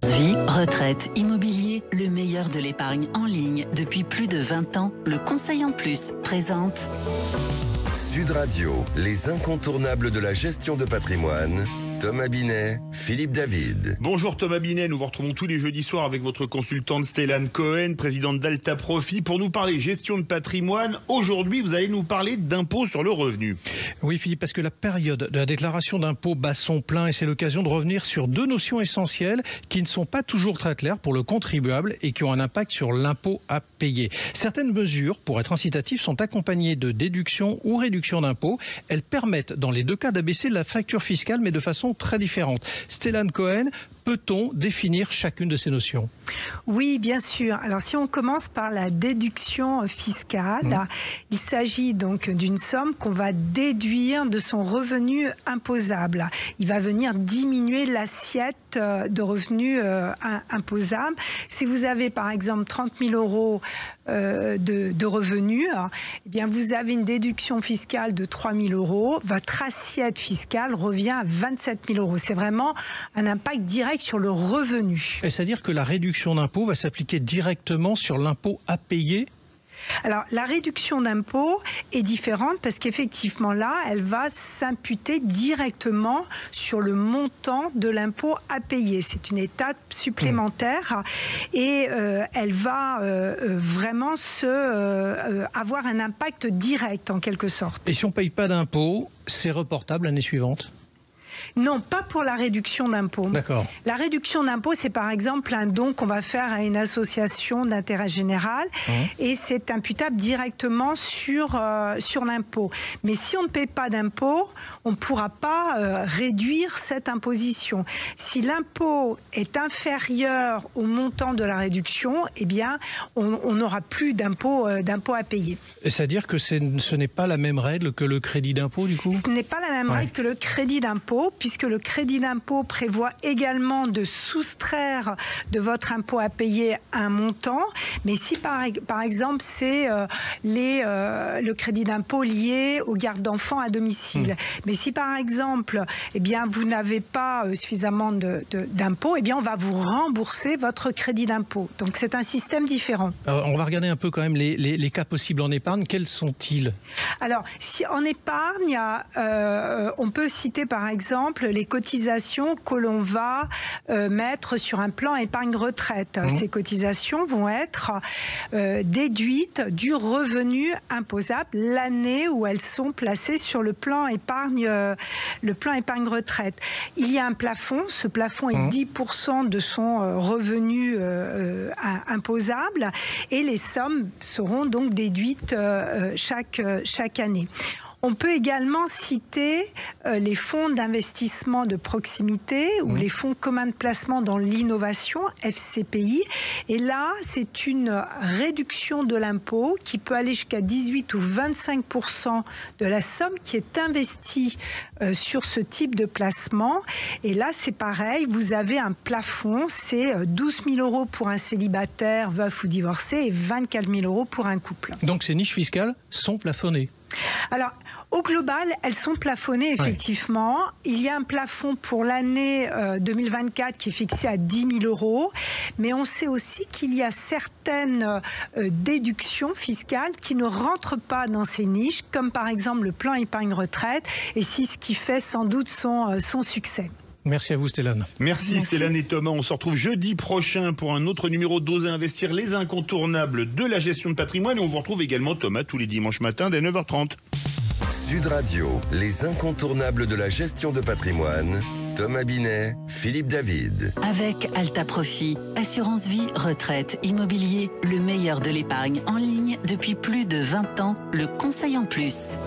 Vie, retraite, immobilier, le meilleur de l'épargne en ligne depuis plus de 20 ans. Le Conseil en Plus présente Sud Radio, les incontournables de la gestion de patrimoine. Thomas Binet, Philippe David. Bonjour Thomas Binet, nous vous retrouvons tous les jeudis soirs avec votre consultante Stellane Cohen, présidente d'Alta Profit, pour nous parler gestion de patrimoine. Aujourd'hui, vous allez nous parler d'impôt sur le revenu. Oui Philippe, parce que la période de la déclaration d'impôt bat son plein et c'est l'occasion de revenir sur deux notions essentielles qui ne sont pas toujours très claires pour le contribuable et qui ont un impact sur l'impôt à payer. Certaines mesures, pour être incitatives, sont accompagnées de déductions ou réductions d'impôts. Elles permettent dans les deux cas d'abaisser la facture fiscale, mais de façon très différentes. Stellane Cohen, peut-on définir chacune de ces notions ? Oui, bien sûr. Alors, si on commence par la déduction fiscale, il s'agit donc d'une somme qu'on va déduire de son revenu imposable. Il va venir diminuer l'assiette de revenus imposables. Si vous avez, par exemple, 30 000 euros de revenus, eh bien, vous avez une déduction fiscale de 3 000 euros. Votre assiette fiscale revient à 27 000 euros. C'est vraiment un impact direct sur le revenu. C'est-à-dire que la réduction d'impôt va s'appliquer directement sur l'impôt à payer ? Alors, la réduction d'impôt est différente parce qu'effectivement là, elle va s'imputer directement sur le montant de l'impôt à payer. C'est une étape supplémentaire et elle va vraiment avoir un impact direct en quelque sorte. Et si on ne paye pas d'impôt, c'est reportable l'année suivante ? Non, pas pour la réduction d'impôt. D'accord. La réduction d'impôt, c'est par exemple un don qu'on va faire à une association d'intérêt général et c'est imputable directement sur l'impôt. Mais si on ne paye pas d'impôt, on ne pourra pas réduire cette imposition. Si l'impôt est inférieur au montant de la réduction, eh bien, on n'aura plus d'impôt à payer. C'est-à-dire que ce n'est pas la même règle que le crédit d'impôt, du coup ? Ce n'est pas la même règle que le crédit d'impôt, puisque le crédit d'impôt prévoit également de soustraire de votre impôt à payer un montant. Mais si par exemple c'est le crédit d'impôt lié aux gardes d'enfants à domicile, mais si par exemple eh bien, vous n'avez pas suffisamment d'impôt, eh bien, on va vous rembourser votre crédit d'impôt. Donc c'est un système différent. Alors, on va regarder un peu quand même les cas possibles en épargne. Quels sont-ils ? Alors, si en épargne, on peut citer par exemple les cotisations que l'on va mettre sur un plan épargne-retraite. Ces cotisations vont être déduites du revenu imposable l'année où elles sont placées sur le plan épargne-retraite. Il y a un plafond. Ce plafond est 10% de son revenu imposable et les sommes seront donc déduites chaque année. On peut également citer les fonds d'investissement de proximité ou les fonds communs de placement dans l'innovation, FCPI. Et là, c'est une réduction de l'impôt qui peut aller jusqu'à 18 ou 25% de la somme qui est investie sur ce type de placement. Et là, c'est pareil, vous avez un plafond, c'est 12 000 euros pour un célibataire, veuf ou divorcé et 24 000 euros pour un couple. Donc ces niches fiscales sont plafonnées ? Alors, au global, elles sont plafonnées, effectivement. Il y a un plafond pour l'année 2024 qui est fixé à 10 000 euros. Mais on sait aussi qu'il y a certaines déductions fiscales qui ne rentrent pas dans ces niches, comme par exemple le plan épargne-retraite. Et c'est ce qui fait sans doute son succès. Merci à vous Stellane. Merci Stellane et Thomas. On se retrouve jeudi prochain pour un autre numéro d'Oser Investir, les incontournables de la gestion de patrimoine. Et on vous retrouve également Thomas tous les dimanches matins dès 9h30. Sud Radio, les incontournables de la gestion de patrimoine. Thomas Binet, Philippe David. avec Alta Profit, assurance vie, retraite, immobilier, le meilleur de l'épargne en ligne depuis plus de 20 ans. Le Conseil en Plus.